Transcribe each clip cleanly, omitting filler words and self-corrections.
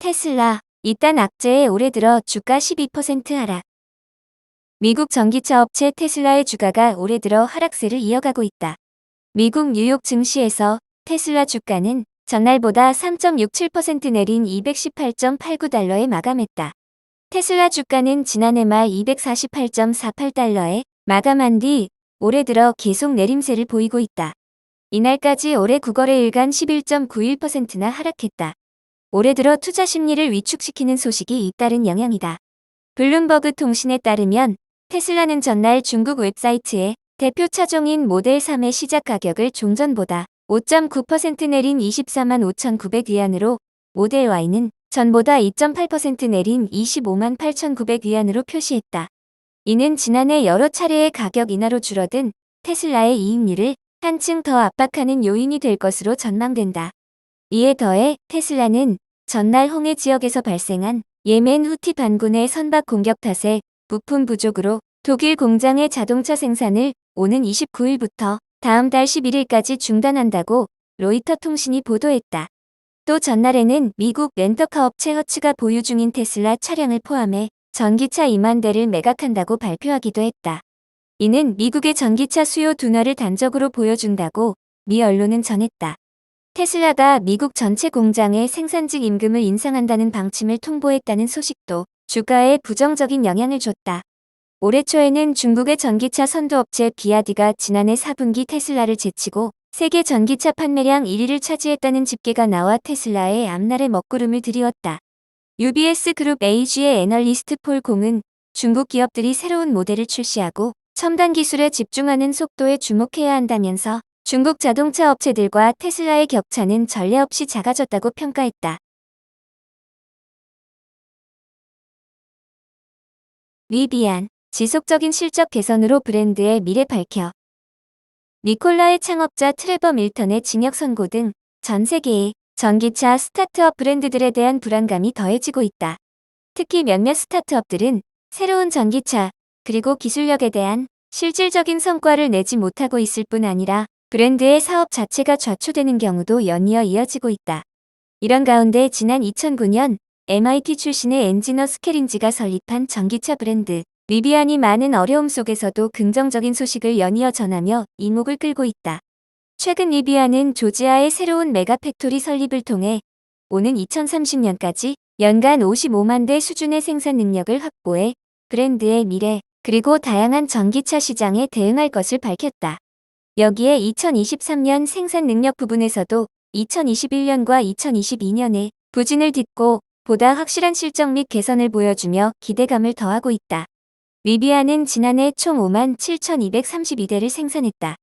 테슬라, 이딴 악재에 올해 들어 주가 12% 하락. 미국 전기차 업체 테슬라의 주가가 올해 들어 하락세를 이어가고 있다. 미국 뉴욕 증시에서 테슬라 주가는 전날보다 3.67% 내린 218.89달러에 마감했다. 테슬라 주가는 지난해 말 248.48달러에 마감한 뒤 올해 들어 계속 내림세를 보이고 있다. 이날까지 올해 9거래일간 11.91%나 하락했다. 올해 들어 투자 심리를 위축시키는 소식이 잇따른 영향이다. 블룸버그 통신에 따르면 테슬라는 전날 중국 웹사이트에 대표 차종인 모델 3의 시작 가격을 종전보다 5.9% 내린 24만 5,900위안으로, 모델 Y는 전보다 2.8% 내린 25만 8,900위안으로 표시했다. 이는 지난해 여러 차례의 가격 인하로 줄어든 테슬라의 이익률을 한층 더 압박하는 요인이 될 것으로 전망된다. 이에 더해 테슬라는 전날 홍해 지역에서 발생한 예멘 후티 반군의 선박 공격 탓에 부품 부족으로 독일 공장의 자동차 생산을 오는 29일부터 다음 달 11일까지 중단한다고 로이터 통신이 보도했다. 또 전날에는 미국 렌터카 업체 허츠가 보유 중인 테슬라 차량을 포함해 전기차 2만 대를 매각한다고 발표하기도 했다. 이는 미국의 전기차 수요 둔화를 단적으로 보여준다고 미 언론은 전했다. 테슬라가 미국 전체 공장의 생산직 임금을 인상한다는 방침을 통보했다는 소식도 주가에 부정적인 영향을 줬다. 올해 초에는 중국의 전기차 선도업체 비아디가 지난해 4분기 테슬라를 제치고 세계 전기차 판매량 1위를 차지했다는 집계가 나와 테슬라의 앞날에 먹구름을 들이웠다. UBS 그룹 AG의 애널리스트 폴 공은 중국 기업들이 새로운 모델을 출시하고 첨단 기술에 집중하는 속도에 주목해야 한다면서 중국 자동차 업체들과 테슬라의 격차는 전례 없이 작아졌다고 평가했다. 리비안, 지속적인 실적 개선으로 브랜드의 미래 밝혀. 니콜라의 창업자 트레버 밀턴의 징역 선고 등 전 세계의 전기차 스타트업 브랜드들에 대한 불안감이 더해지고 있다. 특히 몇몇 스타트업들은 새로운 전기차, 그리고 기술력에 대한 실질적인 성과를 내지 못하고 있을 뿐 아니라 브랜드의 사업 자체가 좌초되는 경우도 연이어 이어지고 있다. 이런 가운데 지난 2009년 MIT 출신의 엔지너 스케린지가 설립한 전기차 브랜드 리비안이 많은 어려움 속에서도 긍정적인 소식을 연이어 전하며 이목을 끌고 있다. 최근 리비안은 조지아의 새로운 메가팩토리 설립을 통해 오는 2030년까지 연간 55만 대 수준의 생산 능력을 확보해 브랜드의 미래, 그리고 다양한 전기차 시장에 대응할 것을 밝혔다. 여기에 2023년 생산 능력 부분에서도 2021년과 2022년에 부진을 딛고 보다 확실한 실적 및 개선을 보여주며 기대감을 더하고 있다. 리비안은 지난해 총 5만 7,232대를 생산했다.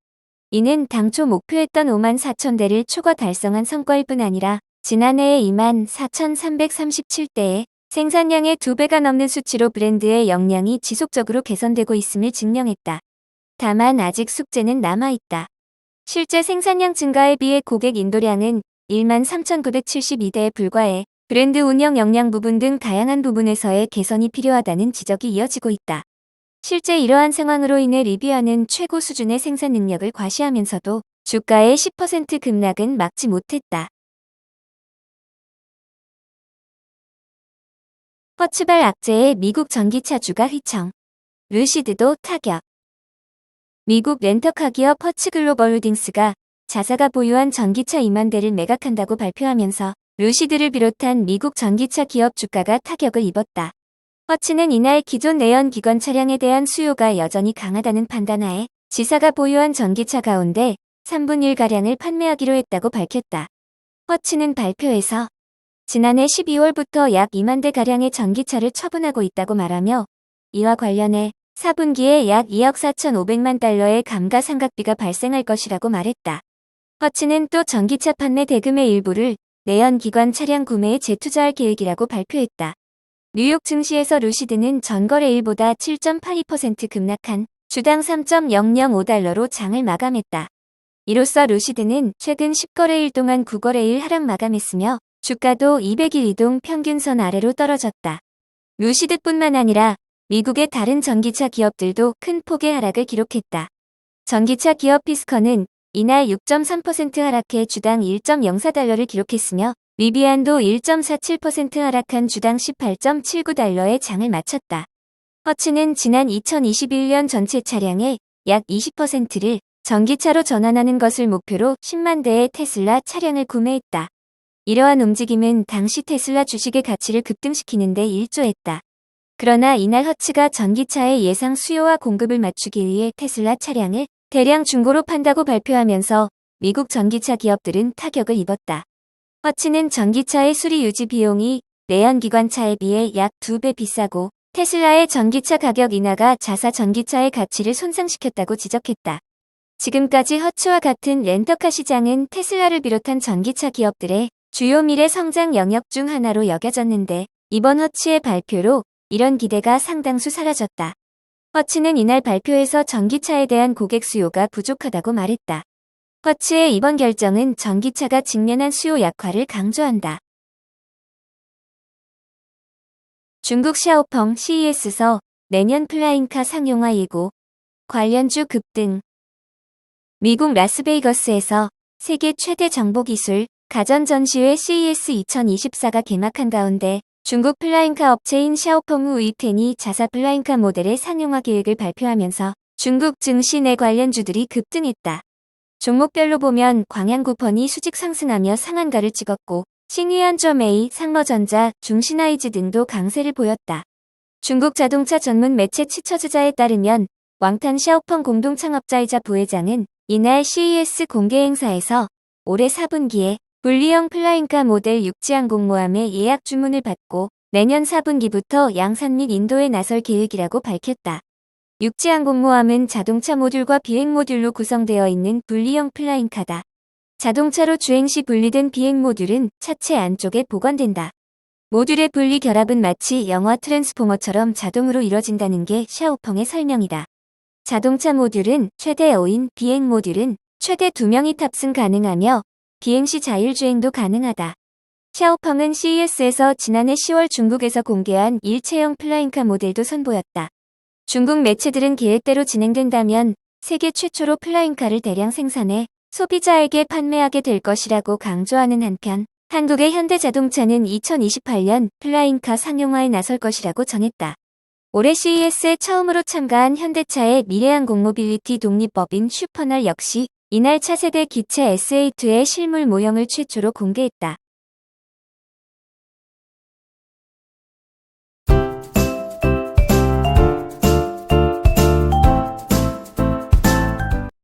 이는 당초 목표했던 5만 4천 대를 초과 달성한 성과일 뿐 아니라 지난해의 2만 4,337대의 생산량의 2배가 넘는 수치로 브랜드의 역량이 지속적으로 개선되고 있음을 증명했다. 다만 아직 숙제는 남아있다. 실제 생산량 증가에 비해 고객 인도량은 1만 3,972대에 불과해 브랜드 운영 역량 부분 등 다양한 부분에서의 개선이 필요하다는 지적이 이어지고 있다. 실제 이러한 상황으로 인해 리비안은 최고 수준의 생산 능력을 과시하면서도 주가의 10% 급락은 막지 못했다. 허츠발 악재에 미국 전기차 주가 휘청. 루시드도 타격. 미국 렌터카 기업 허츠 글로벌 홀딩스가 자사가 보유한 전기차 2만 대를 매각한다고 발표하면서 루시드를 비롯한 미국 전기차 기업 주가가 타격을 입었다. 허츠는 이날 기존 내연기관 차량에 대한 수요가 여전히 강하다는 판단하에 지사가 보유한 전기차 가운데 3분의 1가량을 판매하기로 했다고 밝혔다. 허츠는 발표에서 지난해 12월부터 약 2만 대가량의 전기차를 처분하고 있다고 말하며 이와 관련해 4분기에 약 2억 4,500만 달러의 감가상각비가 발생할 것이라고 말했다. 허츠는 또 전기차 판매 대금의 일부를 내연기관 차량 구매에 재투자할 계획이라고 발표했다. 뉴욕 증시에서 루시드는 전거래일보다 7.82% 급락한 주당 3.005달러로 장을 마감했다. 이로써 루시드는 최근 10거래일 동안 9거래일 하락 마감했으며 주가도 200일 이동 평균선 아래로 떨어졌다. 루시드뿐만 아니라 미국의 다른 전기차 기업들도 큰 폭의 하락을 기록했다. 전기차 기업 피스컨은 이날 6.3% 하락해 주당 1.04달러를 기록했으며 리비안도 1.47% 하락한 주당 18.79달러의 장을 마쳤다. 허츠는 지난 2021년 전체 차량의 약 20%를 전기차로 전환하는 것을 목표로 10만 대의 테슬라 차량을 구매했다. 이러한 움직임은 당시 테슬라 주식의 가치를 급등시키는 데 일조했다. 그러나 이날 허츠가 전기차의 예상 수요와 공급을 맞추기 위해 테슬라 차량을 대량 중고로 판다고 발표하면서 미국 전기차 기업들은 타격을 입었다. 허츠는 전기차의 수리 유지 비용이 내연기관차에 비해 약 2배 비싸고 테슬라의 전기차 가격 인하가 자사 전기차의 가치를 손상시켰다고 지적했다. 지금까지 허츠와 같은 렌터카 시장은 테슬라를 비롯한 전기차 기업들의 주요 미래 성장 영역 중 하나로 여겨졌는데 이번 허츠의 발표로 이런 기대가 상당수 사라졌다. 허츠는 이날 발표에서 전기차에 대한 고객 수요가 부족하다고 말했다. 허츠의 이번 결정은 전기차가 직면한 수요 약화를 강조한다. 중국 샤오펑 CES에서 내년 플라잉카 상용화 예고, 관련주 급등. 미국 라스베이거스에서 세계 최대 정보기술 가전 전시회 CES 2024가 개막한 가운데 중국 플라잉카 업체인 샤오펑 우이텐이 자사 플라잉카 모델의 상용화 계획을 발표하면서 중국 증시 내 관련주들이 급등했다. 종목별로 보면 광양구펀이 수직 상승하며 상한가를 찍었고 싱위안저메이, 상머전자, 중신아이즈 등도 강세를 보였다. 중국 자동차 전문 매체 치처즈자에 따르면 왕탄 샤오펑 공동 창업자이자 부회장은 이날 CES 공개 행사에서 올해 4분기에 분리형 플라잉카 모델 육지항공모함의 예약 주문을 받고 내년 4분기부터 양산 및 인도에 나설 계획이라고 밝혔다. 육지항공모함은 자동차 모듈과 비행 모듈로 구성되어 있는 분리형 플라잉카다. 자동차로 주행 시 분리된 비행 모듈은 차체 안쪽에 보관된다. 모듈의 분리 결합은 마치 영화 트랜스포머처럼 자동으로 이뤄진다는 게 샤오펑의 설명이다. 자동차 모듈은 최대 5인, 비행 모듈은 최대 2명이 탑승 가능하며 비행 시 자율주행도 가능하다. 샤오펑은 CES에서 지난해 10월 중국에서 공개한 일체형 플라잉카 모델도 선보였다. 중국 매체들은 계획대로 진행된다면 세계 최초로 플라잉카를 대량 생산해 소비자에게 판매하게 될 것이라고 강조하는 한편 한국의 현대자동차는 2028년 플라잉카 상용화에 나설 것이라고 전했다. 올해 CES에 처음으로 참가한 현대차의 미래항공 모빌리티 독립법인 슈퍼널 역시 이날 차세대 기체 SA2의 실물 모형을 최초로 공개했다.